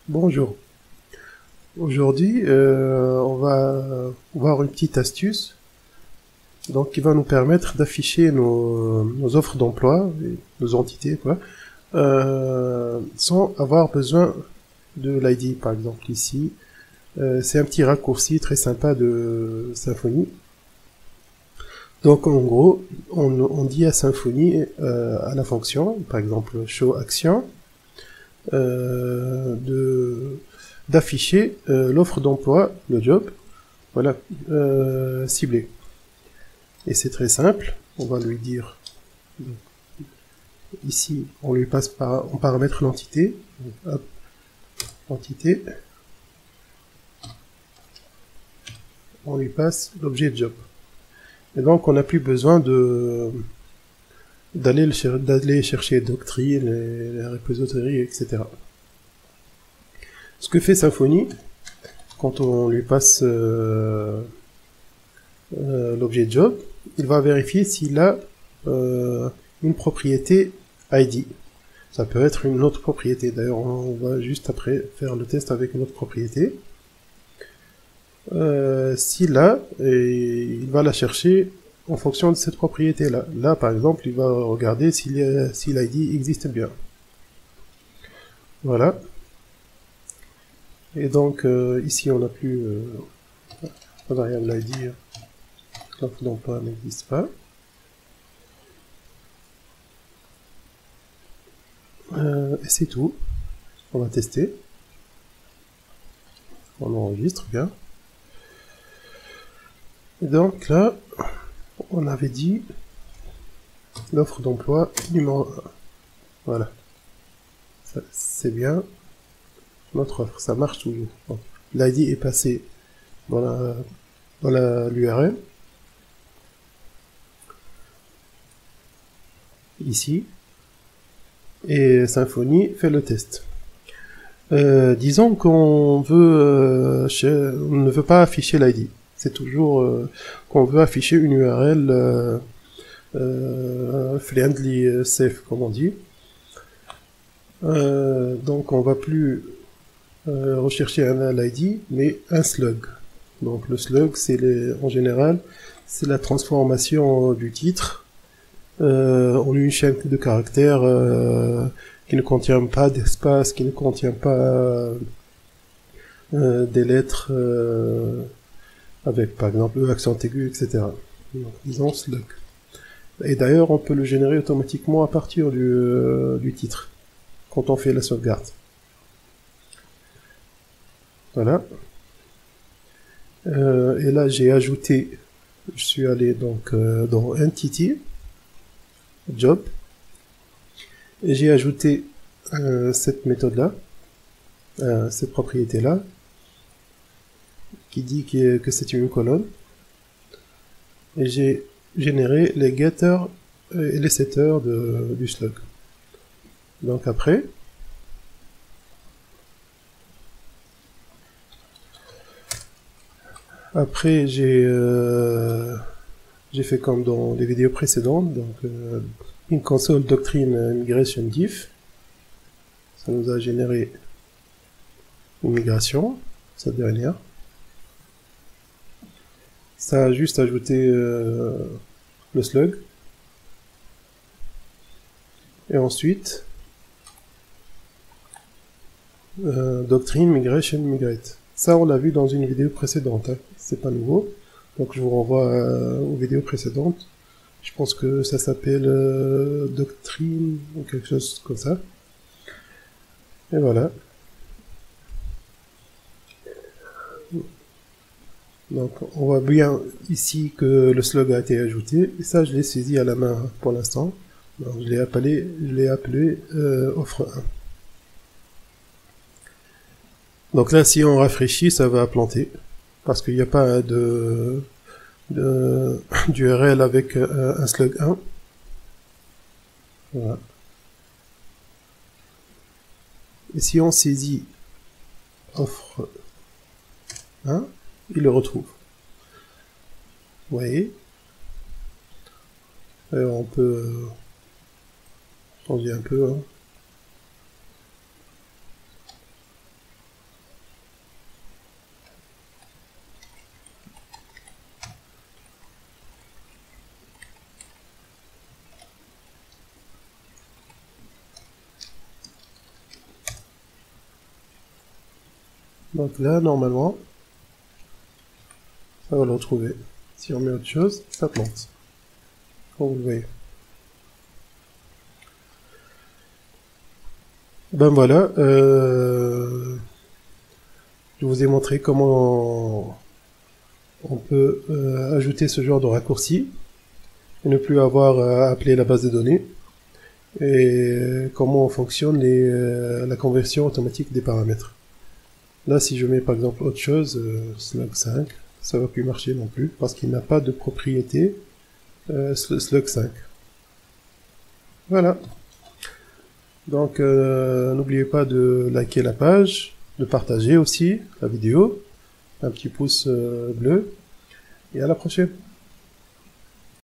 Bonjour. Aujourd'hui, on va voir une petite astuce donc, qui va nous permettre d'afficher nos offres d'emploi, nos entités, quoi, sans avoir besoin de l'ID, par exemple ici. C'est un petit raccourci très sympa de Symfony. Donc en gros, on dit à Symfony, à la fonction, par exemple show action, d'afficher l'offre d'emploi, le job, voilà, ciblé. Et c'est très simple, on va lui dire, donc, ici on lui passe par, on paramètre l'entité, hop, entité, on lui passe l'objet job. Et donc on n'a plus besoin d'aller chercher doctrine, les repositories, etc. Ce que fait Symfony, quand on lui passe l'objet job, il va vérifier s'il a une propriété ID. Ça peut être une autre propriété. D'ailleurs, on va juste après faire le test avec une autre propriété. S'il a, il va la chercher en fonction de cette propriété-là. Là, par exemple, il va regarder si l'ID existe bien. Voilà. Et donc, ici, on n'a plus la variable ID. L'offre d'emploi n'existe pas. Et c'est tout. On va tester. On enregistre, bien. Et donc là, on avait dit l'offre d'emploi numéro 1. Voilà. C'est bien. Notre offre, ça marche toujours. L'ID est passé dans l'URL. Ici. Et Symfony fait le test. Disons qu'on veut, on ne veut pas afficher l'ID. C'est toujours qu'on veut afficher une URL friendly safe, comme on dit. Donc on va plus rechercher un l'ID, mais un slug. Donc le slug, c'est en général, c'est la transformation du titre en une chaîne de caractères qui ne contient pas d'espace, qui ne contient pas des lettres avec par exemple E accent aigu, etc. Donc, disons slug. Et d'ailleurs, on peut le générer automatiquement à partir du titre, quand on fait la sauvegarde. Voilà. Et là, j'ai ajouté, je suis allé donc dans Entity, Job, et j'ai ajouté cette méthode-là, cette propriété-là, qui dit que c'est une colonne, et j'ai généré les getters et les setters du slug. Donc après, j'ai fait comme dans les vidéos précédentes, donc une console doctrine migration diff, ça nous a généré une migration, cette dernière. Ça a juste ajouté le slug. Et ensuite, doctrine migration migrate. Ça, on l'a vu dans une vidéo précédente, hein. C'est pas nouveau. Donc je vous renvoie aux vidéos précédentes. Je pense que ça s'appelle doctrine ou quelque chose comme ça. Et voilà. Donc on voit bien ici que le slug a été ajouté. Et ça, je l'ai saisi à la main pour l'instant. Donc je l'ai appelé offre 1. Donc là, si on rafraîchit, ça va planter. Parce qu'il n'y a pas d'URL avec un slug 1. Voilà. Et si on saisit offre 1, il le retrouve. Vous voyez. Alors on peut changer un peu. Hein. Donc là, normalement, ça va le retrouver. Si on met autre chose, ça plante. Comme vous le voyez. Ben voilà, je vous ai montré comment on peut ajouter ce genre de raccourci et ne plus avoir à appeler la base de données, et comment fonctionne la conversion automatique des paramètres. Là, si je mets par exemple autre chose, slug 5, ça va plus marcher non plus parce qu'il n'a pas de propriété slug 5. Voilà. Donc, n'oubliez pas de liker la page, de partager aussi la vidéo, un petit pouce bleu, et à la prochaine.